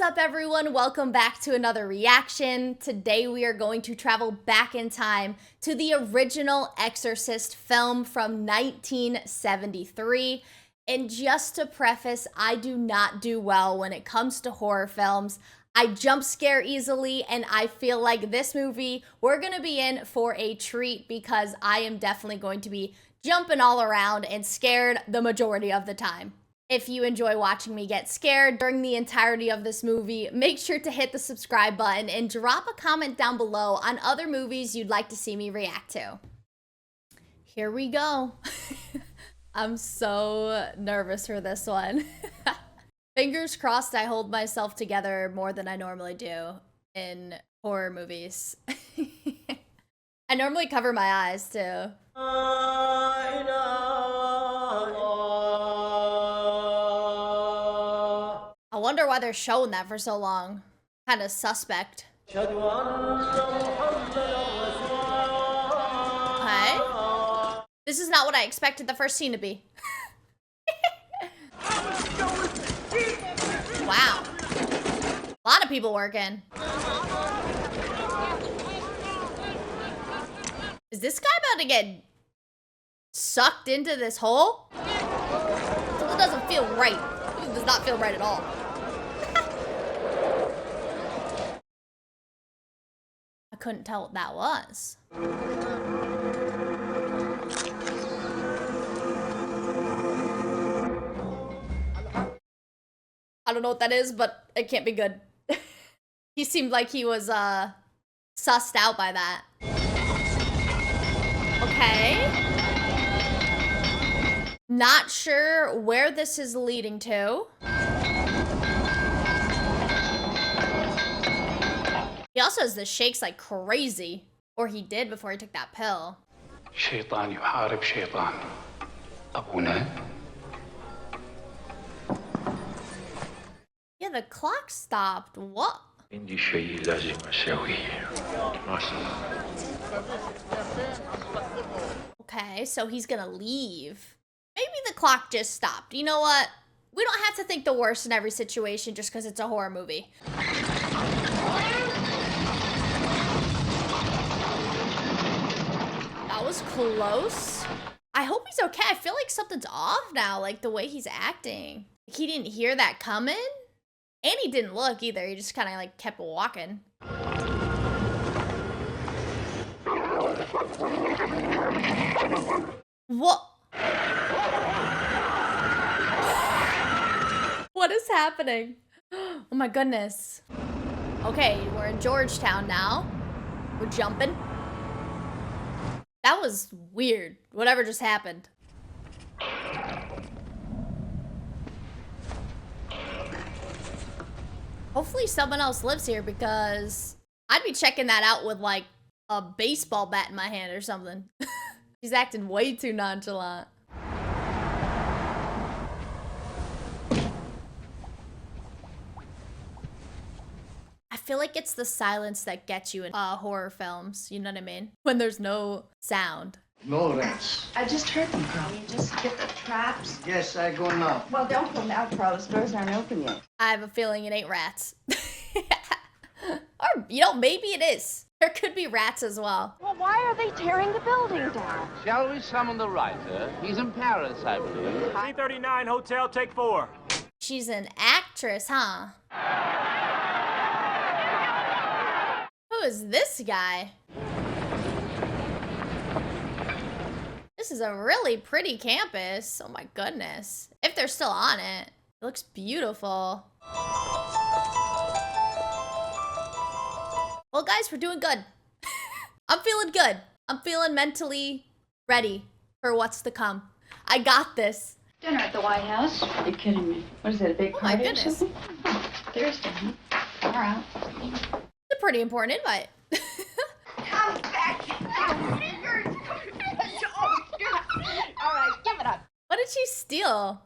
up, everyone? Welcome back to another reaction. Today we are going to travel back in time to the original Exorcist film from 1973. And just to preface, I do not do well when it comes to horror films. I jump scare easily, and I feel like this movie, we're going to be in for a treat because I am definitely going to be jumping all around and scared the majority of the time. If you enjoy watching me get scared during the entirety of this movie, make sure to hit the subscribe button and drop a comment down below on other movies you'd like to see me react to. Here we go. I'm so nervous for this one. Fingers crossed I hold myself together more than I normally do in horror movies. I normally cover my eyes too. I wonder why they're showing that for so long. Kind of suspect. Okay. This is not what I expected the first scene to be. Wow. A lot of people working. Is this guy about to get sucked into this hole? It doesn't feel right. It does not feel right at all. I couldn't tell what that was. I don't know what that is, but it can't be good. He seemed like he was sussed out by that. Okay. Not sure where this is leading to. He also has the shakes like crazy. Or he did before he took that pill. شيطان يحارب شيطان. أبونا. Yeah, the clock stopped. What? عندي شيء لازم أسويه. Okay, so he's gonna leave. Maybe the clock just stopped. You know what? We don't have to think the worst in every situation just because it's a horror movie. That was close. I hope he's okay. I feel like something's off now, like the way he's acting. Like he didn't hear that coming. And he didn't look either. He just kind of like kept walking. What? What is happening? Oh my goodness. Okay, we're in Georgetown now. We're jumping. That was weird. Whatever just happened. Hopefully someone else lives here because I'd be checking that out with like a baseball bat in my hand or something. He's acting way too nonchalant. I feel like it's the silence that gets you in horror films. You know what I mean? When there's no sound. No rats. I just heard them go. You just get the traps. Yes, I go now. Well, don't go now, Carlos. Doors aren't open yet. I have a feeling it ain't rats. Or, you know, maybe it is. There could be rats as well. Well, why are they tearing the building down? Shall we summon the writer? He's in Paris, I believe. 339 Hotel, take 4. She's an actress, huh? Who is this guy? This is a really pretty campus. Oh my goodness. If they're still on it. It looks beautiful. Well, guys, we're doing good. I'm feeling good. I'm feeling mentally ready for what's to come. I got this. Dinner at the White House? You're kidding me. What is it, a big Oh my party or goodness. something? Thursday, huh? All right. It's a pretty important invite. Come back. All right, give it up. What did she steal?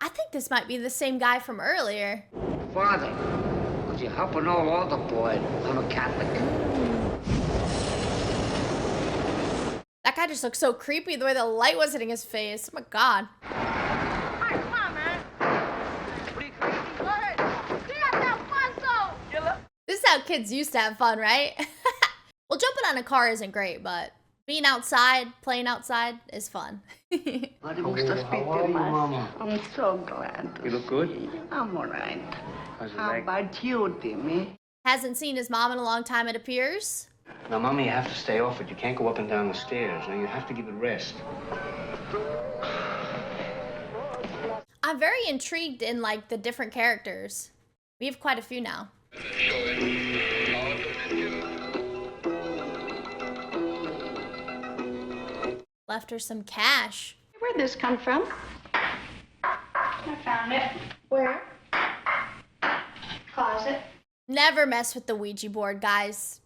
I think this might be the same guy from earlier. Father, could you help an old altar boy? I'm a Catholic. That guy Guy just looks so creepy the way the light was hitting his face. Oh my god. Come on, man. What are you crazy? Go ahead. Get out that fun zone. This is how kids used to have fun, right? Well, jumping on a car isn't great, but being outside, playing outside is fun. How are you, Mama? I'm so glad to You look good. see you. I'm all right. How's your How leg? about you, Timmy? Hasn't seen his mom in a long time, it appears. Now, Mommy, you have to stay off it. You can't go up and down the stairs. Now, you have to give it rest. I'm very intrigued in, like, the different characters. We have quite a few now. Left her some cash. Where'd this come from? I found it. Where? Closet. Never mess with the Ouija board, guys.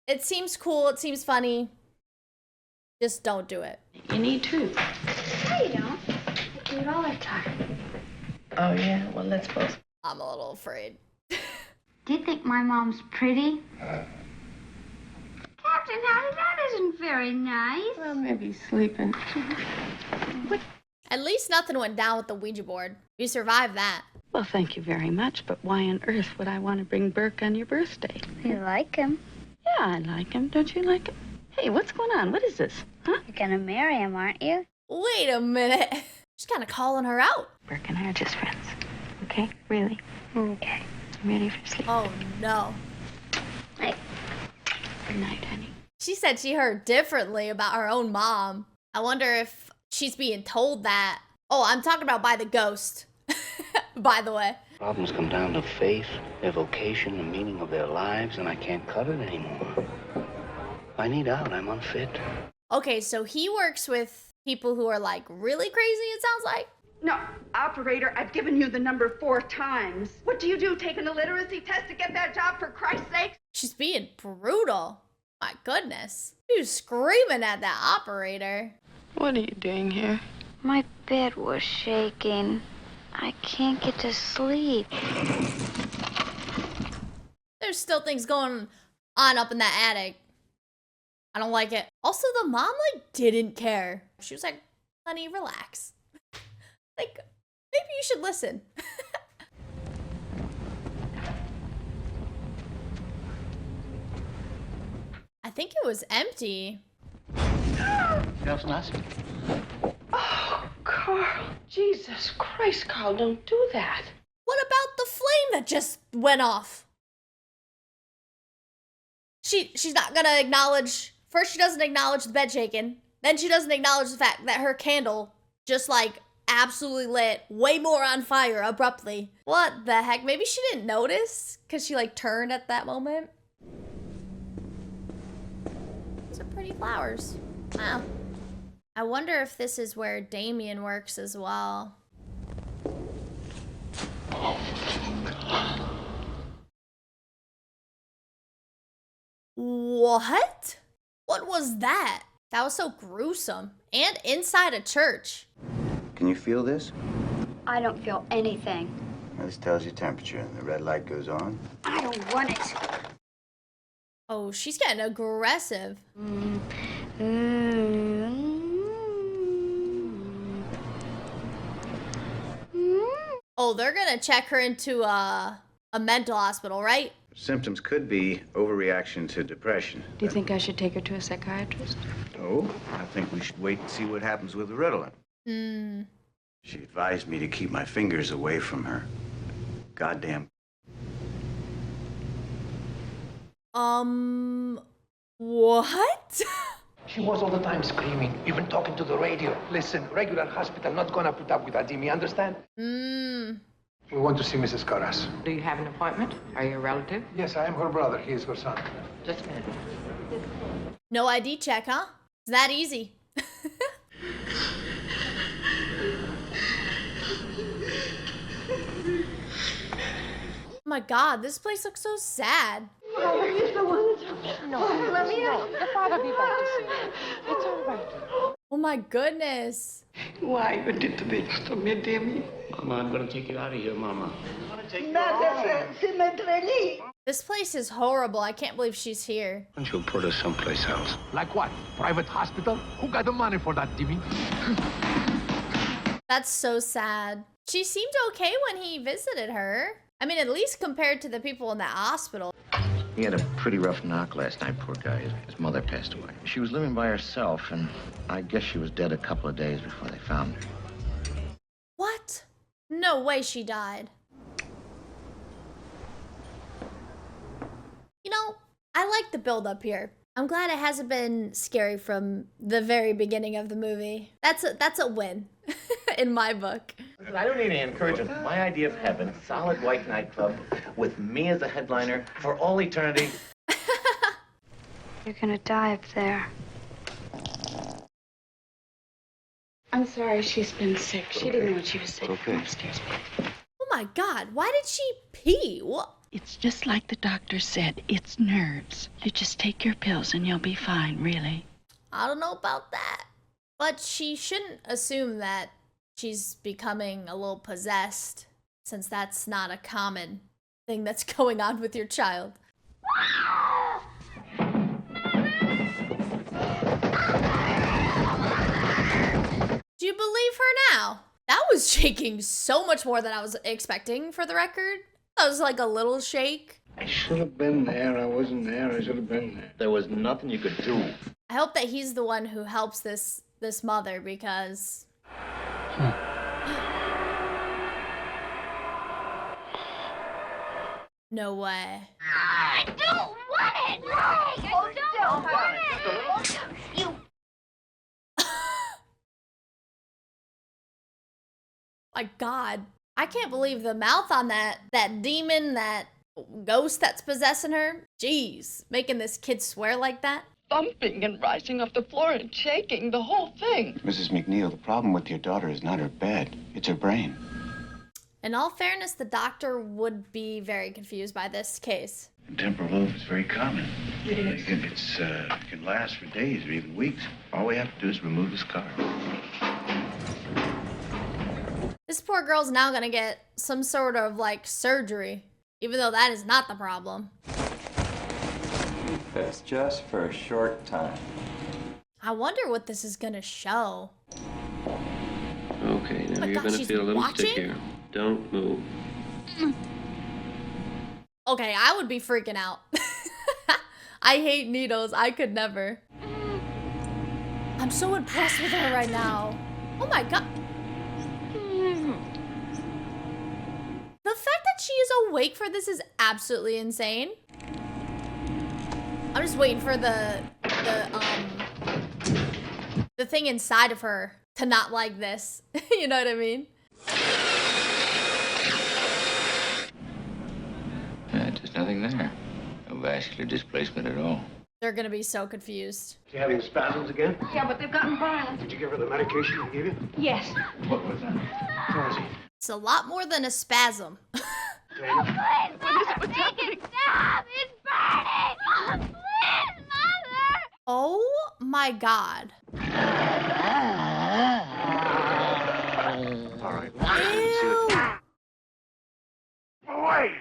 It seems cool, it seems funny. Just don't do it. You need truth. No, you don't. You do it all the time. Oh, yeah? Well, let's both. I'm a little afraid. Do you think my mom's pretty? Captain, honey, that isn't very nice. Well, maybe sleeping. At least nothing went down with the Ouija board. You survived that. Well, thank you very much, but why on earth would I want to bring Burke on your birthday? You like him. Yeah, I like him. Don't you like him? Hey, what's going on? What is this? Huh? You're gonna marry him, aren't you? Wait a minute. She's kind of calling her out. Burke and I are just friends. Okay? Really? Okay. You ready for sleep? Oh, no. Hey. Good night, honey. She said she heard differently about her own mom. I wonder if she's being told that. Oh, I'm talking about by the ghost. By the way. Problems come down to faith, their vocation, the meaning of their lives, and I can't cut it anymore. I need out. I'm unfit. Okay, so he works with people who are like really crazy, it sounds like. No, operator, I've given you the number 4 times. What do you do, take an illiteracy test to get that job, for Christ's sake? She's being brutal. My goodness. She was screaming at that operator. What are you doing here? My bed was shaking. I can't get to sleep. There's still things going on up in that attic. I don't like it. Also, the mom, like, didn't care. She was like, honey, relax. Like, maybe you should listen. I think it was empty. Oh, Carl. Jesus Christ, Carl, don't do that. What about the flame that just went off? She's not gonna acknowledge. First, she doesn't acknowledge the bed shaking. Then she doesn't acknowledge the fact that her candle just like absolutely lit way more on fire abruptly. What the heck? Maybe she didn't notice because she like turned at that moment. Those are pretty flowers. Wow. I wonder if this is where Damien works as well. What? What was that? That was so gruesome. And inside a church. Can you feel this? I don't feel anything. Well, this tells your temperature. The red light goes on. I don't want it. Oh, she's getting aggressive. Oh, they're gonna check her into a mental hospital, right? Symptoms could be overreaction to depression. Do you think I should take her to a psychiatrist? Oh, I think we should wait and see what happens with the Ritalin. She advised me to keep my fingers away from her. Goddamn. What? She was all the time screaming, even talking to the radio. Listen, regular hospital not gonna put up with that, Jimmy, understand? We want to see Mrs. Carras. Do you have an appointment? Are you a relative? Yes, I am her brother. He is her son. Just a minute. No ID check, huh? It's that easy. Oh my god, this place looks so sad. Father is the one that's... No, let me out. Your father will be back to see you. It's all right. Oh my goodness. Why you did this to me, Timmy? Mama, I'm gonna take you out of here, Mama. Nada se me This place is horrible. I can't believe she's here. Why don't you put us someplace else? Like what? Private hospital? Who got the money for that, Jimmy? That's so sad. She seemed okay when he visited her. I mean, at least compared to the people in that hospital. He had a pretty rough knock last night, poor guy. His mother passed away. She was living by herself, and I guess she was dead a couple of days before they found her. What? No way she died. You know, I like the build up here. I'm glad it hasn't been scary from the very beginning of the movie. That's a win in my book. Listen, I don't need any encouragement. My idea of heaven, solid white nightclub with me as a headliner for all eternity. You're gonna die up there. I'm sorry she's been sick. She didn't know what she was sick. Okay. Upstairs. Oh my God, why did she pee? What? It's just like the doctor said. It's nerves. You just take your pills and you'll be fine, really. I don't know about that. But she shouldn't assume that she's becoming a little possessed, since that's not a common thing that's going on with your child. Do you believe her now? That was shaking so much more than I was expecting, for the record. That was like a little shake. I should have been there. I wasn't there. I should have been there. There was nothing you could do. I hope that he's the one who helps this mother, because... No way. I don't want it! I don't want it! You... My God. I can't believe the mouth on that demon, that ghost that's possessing her. Jeez, making this kid swear like that. Bumping and rising off the floor and shaking, the whole thing. Mrs. McNeil, the problem with your daughter is not her bed, it's her brain. In all fairness, the doctor would be very confused by this case. Temporal lobe is very common. It is. It can last for days or even weeks. All we have to do is remove the scar. This poor girl's now gonna get some sort of, like, surgery, even though that is not the problem. That's just for a short time. I wonder what this is gonna show. Okay, now Oh you're God, gonna she's feel a little watching? stick here. Don't move. Okay, I would be freaking out. I hate needles. I could never. I'm so impressed with her right now. Oh my God. The fact that she is awake for this is absolutely insane. I'm just waiting for the thing inside of her to not like this. You know what I mean? There's nothing there. No vascular displacement at all. They're gonna be so confused. She having spasms again? Yeah, but they've gotten violent. Did you give her the medication I gave you? Yes. What was that? Where is he? It's a lot more than a spasm. Stop! It's burning! Please, Mother! Oh my God. All right. Ew. Wait!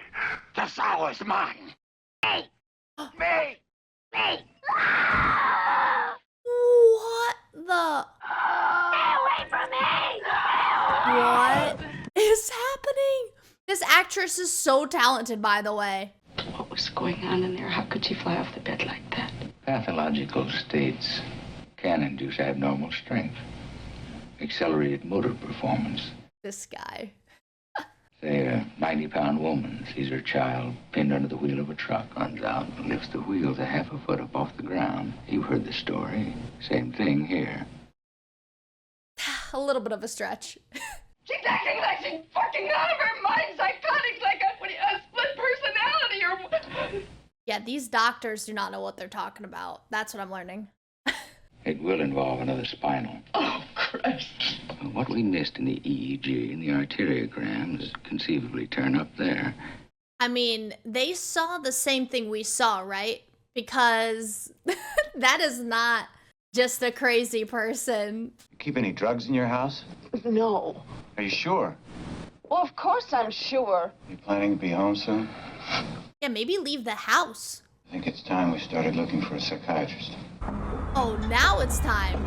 The sow is mine! Me! Me! Me! What the? Stay away from me! What is happening? This actress is so talented, by the way. What was going on in there? How could she fly off the bed like that? Pathological states can induce abnormal strength, accelerated motor performance. This guy. Say a 90-pound woman sees her child pinned under the wheel of a truck, runs out and lifts the wheels a half a foot up off the ground. You've heard the story. Same thing here. A little bit of a stretch. She's acting like she's fucking out of her mind, psychotic, like a split personality or... Yeah, these doctors do not know what they're talking about. That's what I'm learning. It will involve another spinal. Oh, Christ. What we missed in the EEG and the arteriograms conceivably turn up there. I mean, they saw the same thing we saw, right? Because that is not just a crazy person. Keep any drugs in your house? No. Are you sure? Well, of course I'm sure. You planning to be home soon? Yeah, maybe leave the house. I think it's time we started looking for a psychiatrist. Oh, now it's time.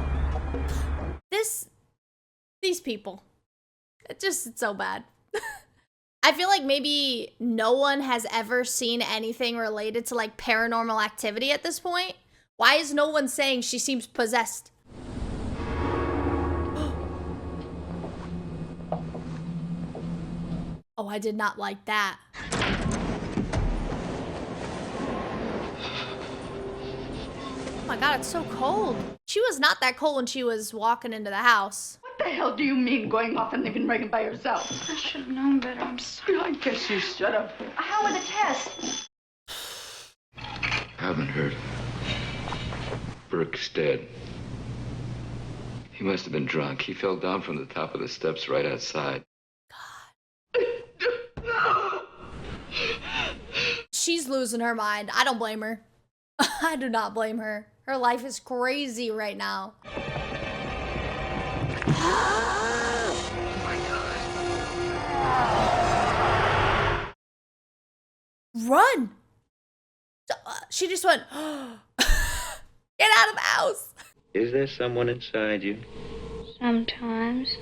These people. It's so bad. I feel like maybe no one has ever seen anything related to like paranormal activity at this point. Why is no one saying she seems possessed? Oh, I did not like that. Oh my God, it's so cold. She was not that cold when she was walking into the house. What the hell do you mean going off and leaving Reagan by herself? I should have known better. I'm sorry. I guess you should have. How were the tests? Haven't heard. Burke's dead. He must have been drunk. He fell down from the top of the steps right outside. She's losing her mind. I don't blame her. I do not blame her. Her life is crazy right now. Oh my God. Run! She just went, get out of the house. Is there someone inside you? Sometimes.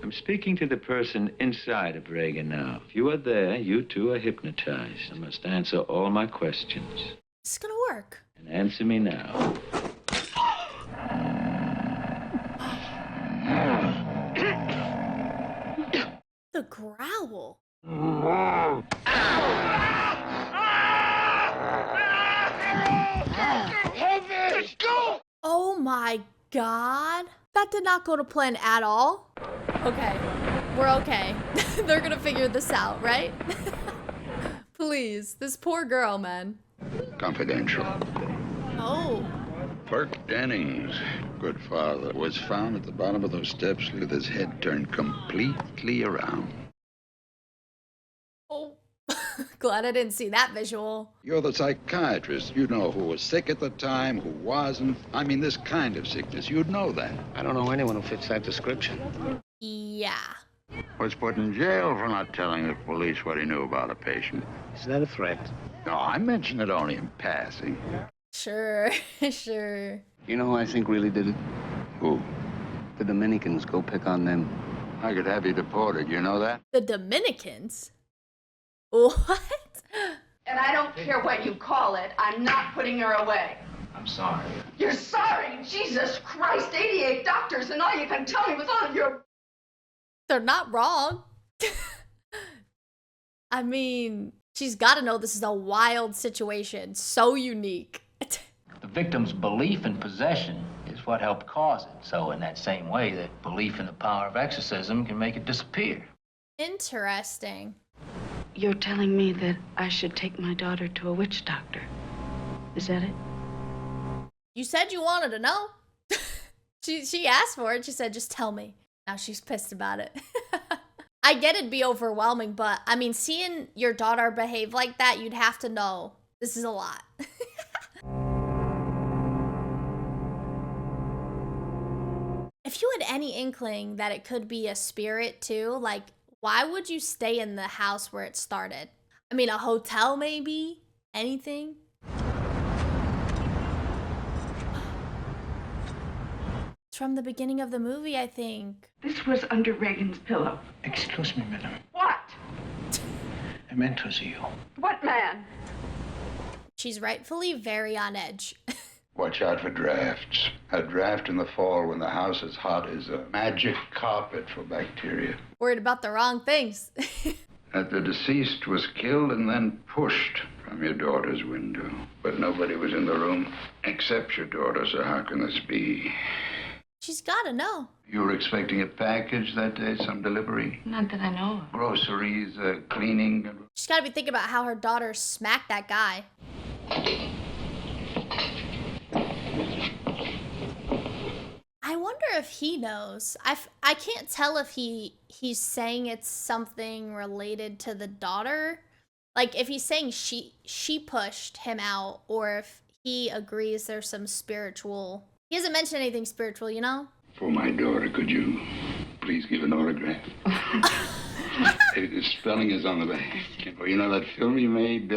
I'm speaking to the person inside of Reagan now. If you are there, you too are hypnotized. I must answer all my questions. This is gonna work. And answer me now. The growl. Oh my God. That did not go to plan at all. Okay. We're okay. They're gonna figure this out, right? Please. This poor girl, man. Confidential. Oh. Burke Dennings, good father, was found at the bottom of those steps with his head turned completely around. Oh. Glad I didn't see that visual. You're the psychiatrist. You know who was sick at the time, who wasn't. I mean, this kind of sickness. You'd know that. I don't know anyone who fits that description. Yeah. Was put in jail for not telling the police what he knew about a patient. Is that a threat? No, I mentioned it only in passing. Sure, sure. You know who I think really did it? Who? The Dominicans. Go pick on them. I could have you deported, you know that? The Dominicans? What? And I don't care what you call it, I'm not putting her away. I'm sorry. You're sorry? Jesus Christ, 88 doctors and all you can tell me with all of your... They're not wrong. I mean, she's got to know this is a wild situation. So unique. The victim's belief in possession is what helped cause it. So in that same way, that belief in the power of exorcism can make it disappear. Interesting. You're telling me that I should take my daughter to a witch doctor. Is that it? You said you wanted to know. She asked for it. She said, just tell me. Now she's pissed about it. I get it'd be overwhelming, but I mean, seeing your daughter behave like that, you'd have to know this is a lot. If you had any inkling that it could be a spirit too, like, why would you stay in the house where it started? I mean, a hotel maybe? Anything? It's from the beginning of the movie, I think. This was under Reagan's pillow. Excuse me, madam. What? I meant to see you. What man? She's rightfully very on edge. Watch out for drafts. A draft in the fall when the house is hot is a magic carpet for bacteria. Worried about the wrong things. That the deceased was killed and then pushed from your daughter's window. But nobody was in the room except your daughter, so how can this be? She's gotta know. You were expecting a package that day, some delivery? Not that I know of. Groceries, cleaning? She's gotta be thinking about how her daughter smacked that guy. I wonder if he knows. I can't tell if he's saying it's something related to the daughter. Like, if he's saying she pushed him out, or if he agrees there's some spiritual... He hasn't mentioned anything spiritual, you know? For my daughter, could you please give an autograph? The spelling is on the back. Well, you know that film you made,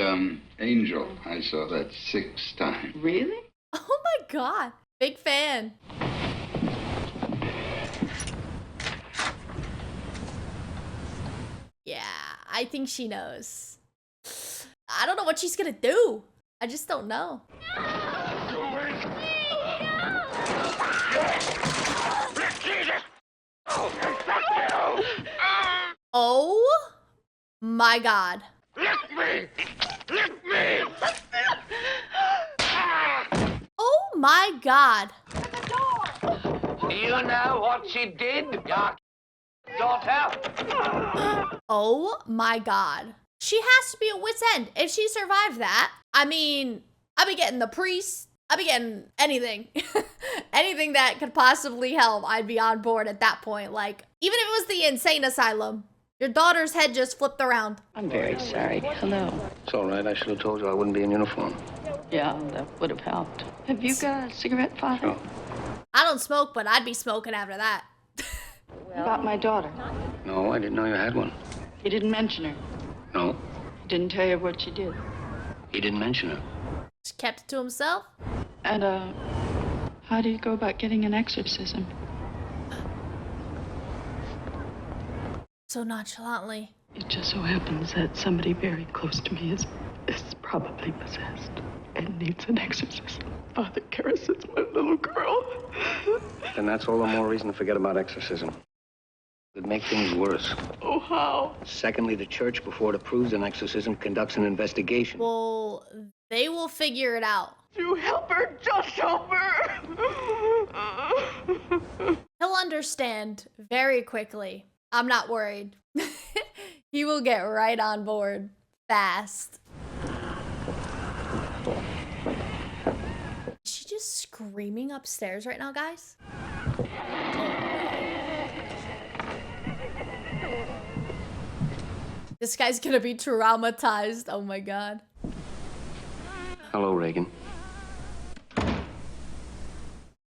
Angel? I saw that 6 times. Really? Oh my God. Big fan. Yeah, I think she knows. I don't know what she's gonna do. I just don't know. Oh my God. Lift me! Lift me! Oh my God. You know what she did, your daughter? Oh my God. She has to be at wit's end. If she survived that, I mean, I'd be getting the priest. I'd be getting anything. Anything that could possibly help, I'd be on board at that point. Like, even if it was the insane asylum, your daughter's head just flipped around. I'm very sorry. Hello. It's all right. I should have told you I wouldn't be in uniform. Yeah, that would have helped. Have you got a cigarette, Father? Sure. I don't smoke, but I'd be smoking after that. About my daughter. No, I didn't know you had one. He didn't mention her. No, He didn't tell you what she did. he didn't mention her. Just kept it to himself. And, how do you go about getting an exorcism? So nonchalantly. It just so happens that somebody very close to me is probably possessed and needs an exorcism. Father Karras is my little girl. Then that's all the more reason to forget about exorcism. It'd make things worse. Oh, how? Secondly, the church, before it approves an exorcism, conducts an investigation. Well, they will figure it out. You help her, just help her. He'll understand very quickly. I'm not worried. He will get right on board fast. Is she just screaming upstairs right now, guys? This guy's gonna be traumatized. Oh my God. Hello, Reagan.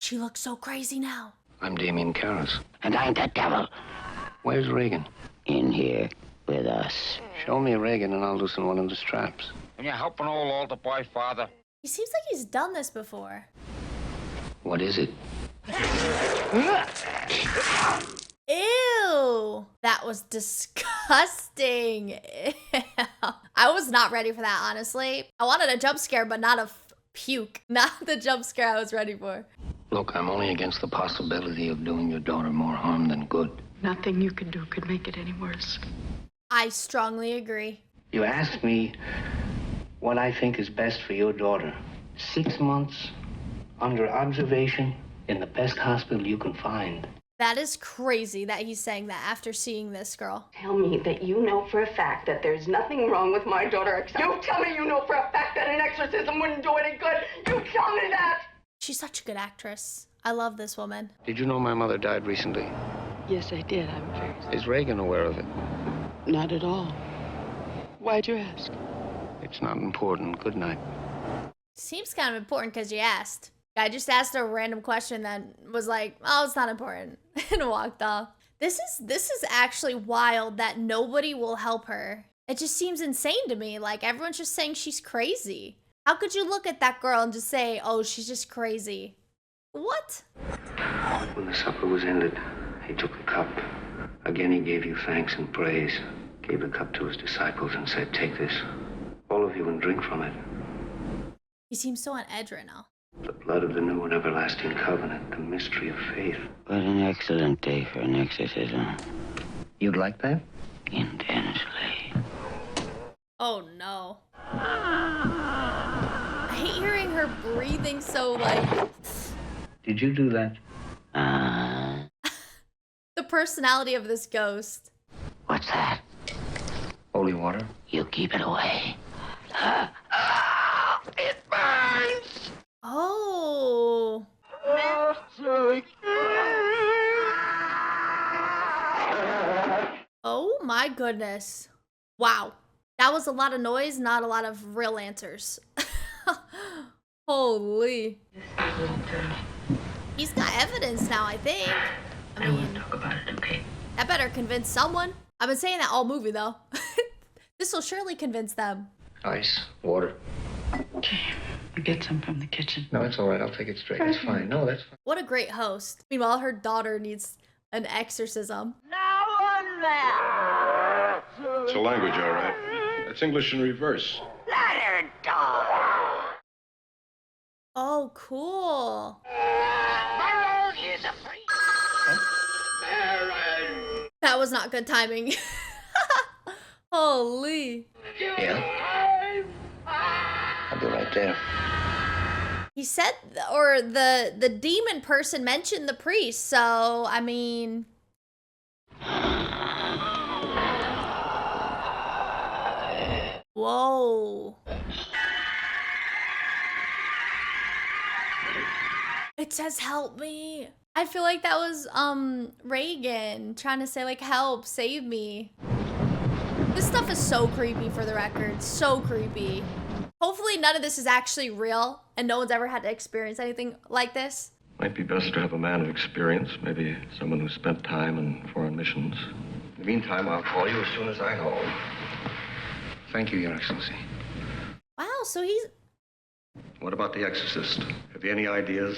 She looks so crazy now. I'm Damien Karras. And I'm the devil. Where's Reagan? In here with us. Show me Reagan and I'll loosen one of the straps. And you're helping old altar boy, Father? He seems like he's done this before. What is it? Ew. That was disgusting. Ew. I was not ready for that, honestly. I wanted a jump scare, but not a puke. Not the jump scare I was ready for. Look, I'm only against the possibility of doing your daughter more harm than good. Nothing you could do could make it any worse. I strongly agree. You asked me what I think is best for your daughter. 6 months under observation in the best hospital you can find. That is crazy that he's saying that after seeing this girl. Tell me that you know for a fact that there's nothing wrong with my daughter except... You tell me you know for a fact that an exorcism wouldn't do any good. You tell me that! She's such a good actress. I love this woman. Did you know my mother died recently? Yes, I did. I'm very sorry. Is Reagan aware of it? Not at all. Why'd you ask? It's not important. Good night. Seems kind of important because you asked. I just asked a random question that was like, oh, it's not important, and walked off. This is actually wild that nobody will help her. It just seems insane to me. Like, everyone's just saying she's crazy. How could you look at that girl and just say, oh, she's just crazy? What? When the supper was ended, he took the cup. Again, he gave you thanks and praise. Gave the cup to his disciples and said, take this, all of you, and drink from it. He seems so on edge right now. The blood of the new and everlasting covenant, the mystery of faith. What an excellent day for an exorcism. You'd like that? Intensely. Oh, no. I hate hearing her breathing so, like... Did you do that? The personality of this ghost. What's that? Holy water? You keep it away. It burns! Oh. Oh my goodness. Wow. That was a lot of noise, not a lot of real answers. Holy. He's got evidence now, I think. I mean, talk about it, okay? That better convince someone. I've been saying that all movie though. This will surely convince them. Ice, water. Okay, I'll get some from the kitchen. No, it's all right. I'll take it straight. It's fine. No, that's fine. What a great host. Meanwhile, her daughter needs an exorcism. It's a language, all right. It's English in reverse. Let her die. Oh, cool. Baron is a priest. Baron. That was not good timing. Holy. Yeah. I'll be right there. He said, or the demon person mentioned the priest, so, I mean... Whoa. It says help me. I feel like that was Reagan trying to say like help, save me. This stuff is so creepy, for the record. So creepy. Hopefully none of this is actually real and no one's ever had to experience anything like this. Might be best to have a man of experience, maybe someone who spent time in foreign missions. In the meantime, I'll call you as soon as I know. Thank you, Your Excellency. Wow, so he's... What about the Exorcist? Have you any ideas?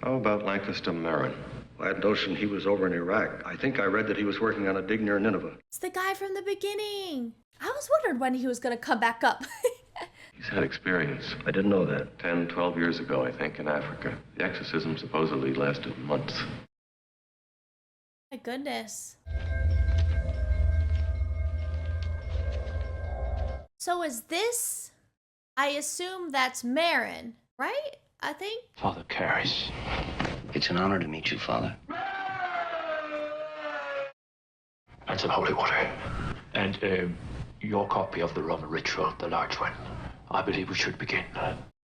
How about Lancaster Marin? I had notion he was over in Iraq. I think I read that he was working on a dig near Nineveh. It's the guy from the beginning. I was wondering when he was gonna come back up. He's had experience. I didn't know that. 10, 12 years ago, I think, in Africa. The exorcism supposedly lasted months. My goodness. So is this... I assume that's Marin, right? I think? Father Karras. It's an honor to meet you, Father. And some holy water. And your copy of the Roman ritual, the large one. I believe we should begin.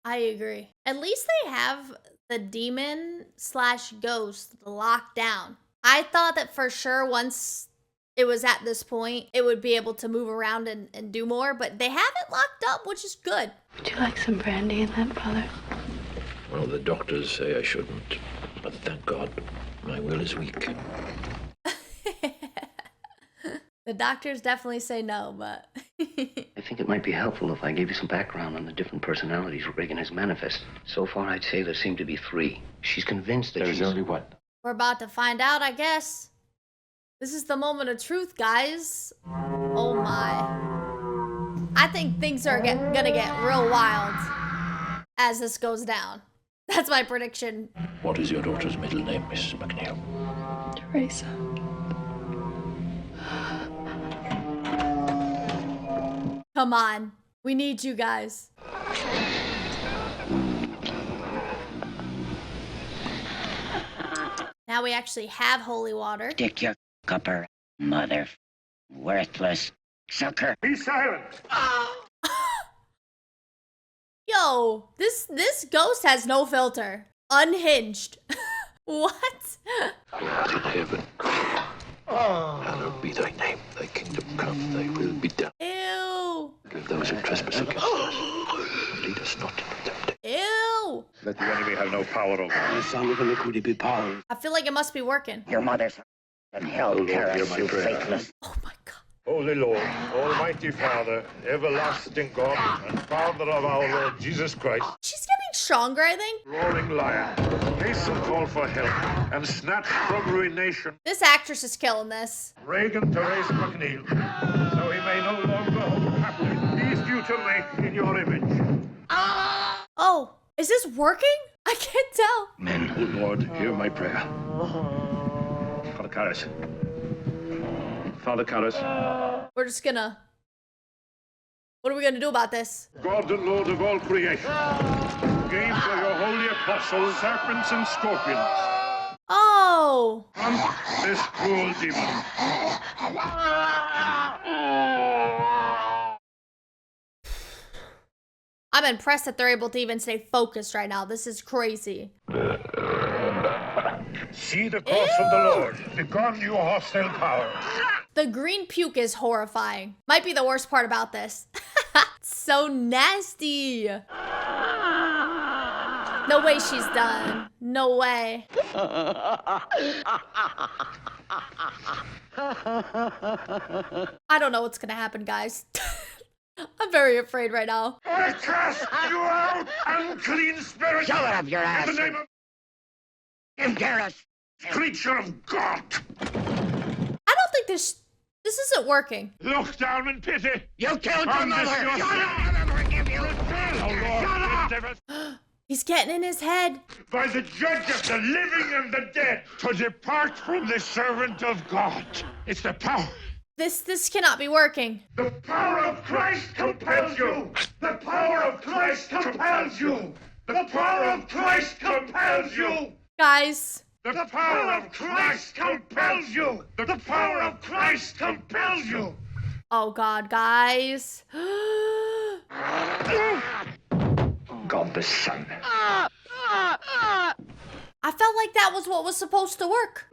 I agree. At least they have the demon/ghost locked down. I thought that for sure once it was at this point, it would be able to move around and do more, but they have it locked up, which is good. Would you like some brandy in that, Father? Well, the doctors say I shouldn't, but thank God, my will is weak. The doctors definitely say no, but... I think it might be helpful if I gave you some background on the different personalities Reagan has manifested. So far, I'd say there seem to be 3. She's convinced that There's only one. We're about to find out, I guess. This is the moment of truth, guys. Oh my. I think things are gonna get real wild as this goes down. That's my prediction. What is your daughter's middle name, Mrs. McNeil? Teresa. Come on. We need you guys. Now we actually have holy water. Stick your cupper, mother. Worthless sucker. Be silent. Yo, this ghost has no filter. Unhinged. What? Lord in heaven. Hallowed be thy name. Thy kingdom come, thy will be done. Ew. Forgive those who trespass against us. And lead us not into temptation. Ew. Let the enemy have no power over us. The son of iniquity be power. I feel like it must be working. Your mother's in hell, Karras, you faithless. Oh my God. Holy Lord, Almighty Father, everlasting God, and Father of our Lord Jesus Christ, She's getting stronger, I think. roaring lion, hasten call for help, and snatch from ruination This actress is killing this. Reagan Therese McNeil, so he may no longer hold captive these you to make in your image. Oh, is this working? I can't tell. Men, oh Lord, hear my prayer. Father Karras. Father Karras. We're just gonna... What are we gonna do about this? God and Lord of all creation, gave for your holy apostles serpents and scorpions. Oh! Hunt this cruel demon. I'm impressed that they're able to even stay focused right now. This is crazy. See the cross of the Lord. Begone, you hostile power. The green puke is horrifying. Might be the worst part about this. So nasty. Now No way she's done. No way. I don't know what's gonna happen, guys. I'm very afraid right now. I cast you out, unclean spirit! Shove it up your ass! In the name of Embarrass! creature of God! I don't think this isn't working. Look down in pity! You killed your mother! Shut up! I'll never forgive you! Shut up! He's getting in his head. By the judge of the living and the dead, to depart from the servant of God. It's the power. This cannot be working. The power of Christ compels you! The power of Christ compels you! The power of Christ compels you! Guys. The power of Christ compels you! The power of Christ compels you! Oh God, guys. God the Son. I felt like that was what was supposed to work.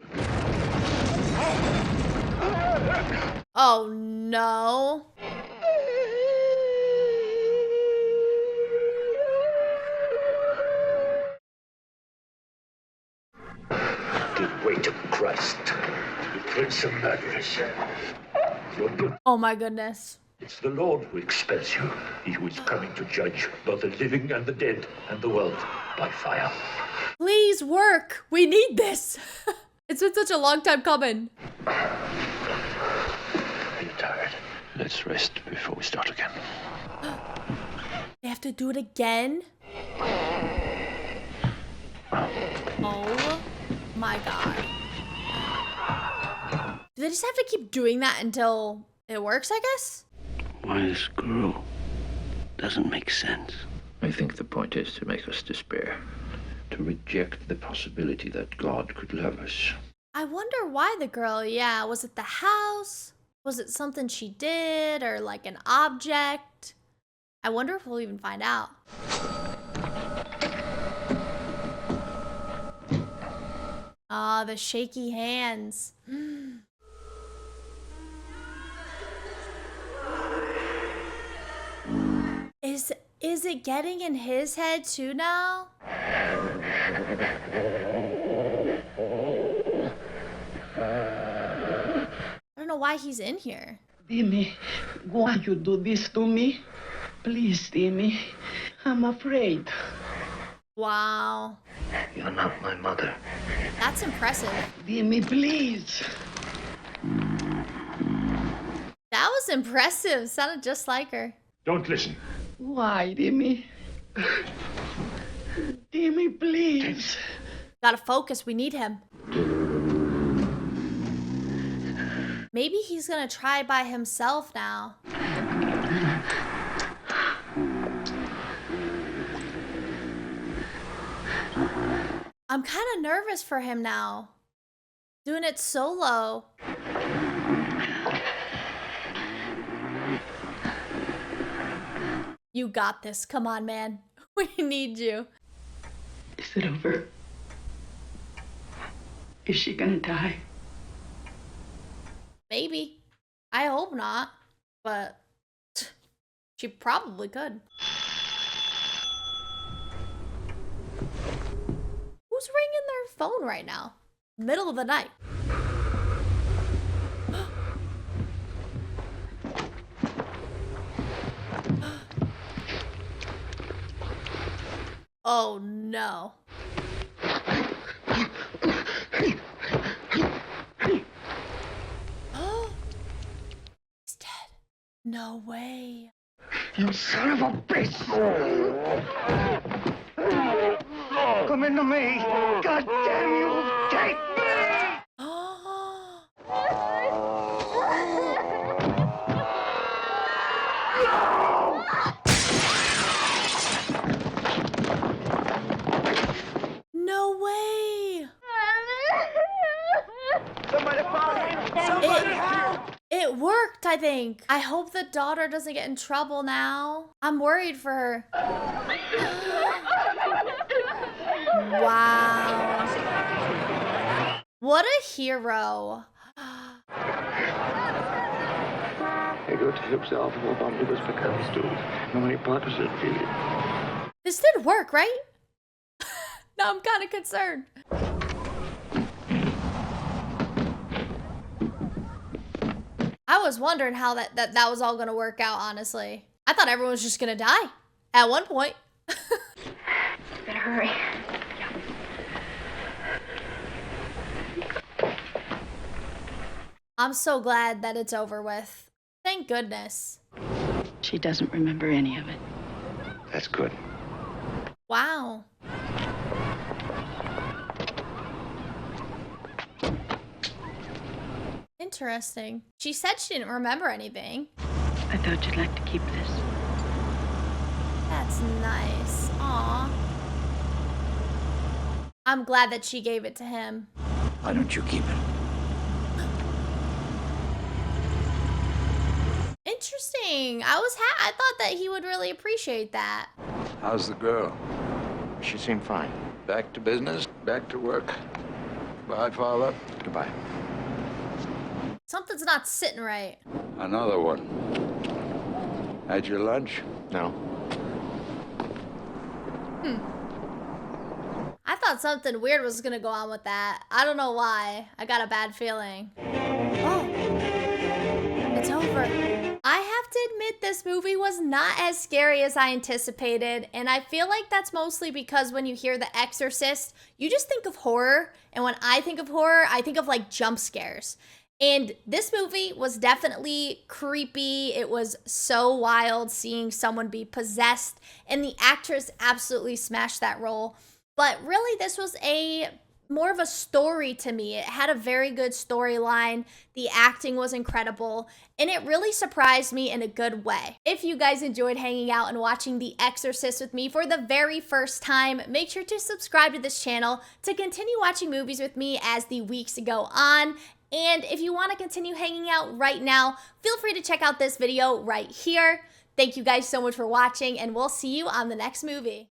Oh no. Give way to Christ, the Prince of Murderers. Oh my goodness. It's the Lord who expels you, he who is coming to judge both the living and the dead and the world by fire. Please work. We need this. It's been such a long time coming. You're tired. Let's rest before we start again. They have to do it again? Oh my God. Do they just have to keep doing that until it works, I guess? Why this girl? Doesn't make sense. I think the point is to make us despair. To reject the possibility that God could love us. I wonder why the girl, yeah, was it the house? Was it something she did or like an object? I wonder if we'll even find out. Ah, the shaky hands. Is it getting in his head too now? I don't know why he's in here. Timmy, why you do this to me? Please, Timmy. I'm afraid. Wow. You're not my mother. That's impressive. Timmy, please. That was impressive. Sounded just like her. Don't listen. Why, Timmy? Timmy, please. Gotta focus. We need him. Maybe he's gonna try by himself now. I'm kind of nervous for him now. Doing it solo. You got this. Come on, man. We need you. Is it over? Is she gonna die? Maybe. I hope not. But she probably could. Who's ringing their phone right now? Middle of the night. Oh no. He's dead. No way. You son of a bitch! Come into me! God damn you! Take me! No way. Somebody follow me! Somebody help! It worked, I think. I hope the daughter doesn't get in trouble now. I'm worried for her. Wow. What a hero. Er hörte selbst auf, woran du das verkannst du. Nur meine Partner sind viel. This did work, right? Now I'm kind of concerned. I was wondering how that was all gonna work out, honestly. I thought everyone was just gonna die at one point. Better hurry. I'm so glad that it's over with. Thank goodness. She doesn't remember any of it. That's good. Wow. Interesting. She said she didn't remember anything. I thought you'd like to keep this. That's nice. Aw. I'm glad that she gave it to him. Why don't you keep it? Interesting. I thought that he would really appreciate that. How's the girl? She seemed fine. Back to business? Back to work? Bye, Father. Goodbye. Something's not sitting right. Another one. Had your lunch? No. I thought something weird was gonna go on with that. I don't know why. I got a bad feeling. Oh. It's over. I have to admit this movie was not as scary as I anticipated, and I feel like that's mostly because when you hear The Exorcist, you just think of horror, and when I think of horror, I think of like jump scares. And this movie was definitely creepy. It was so wild seeing someone be possessed, and the actress absolutely smashed that role. But really, this was more of a story to me. It had a very good storyline. The acting was incredible, and it really surprised me in a good way. If you guys enjoyed hanging out and watching The Exorcist with me for the very first time, make sure to subscribe to this channel to continue watching movies with me as the weeks go on. And if you want to continue hanging out right now, feel free to check out this video right here. Thank you guys so much for watching, and we'll see you on the next movie.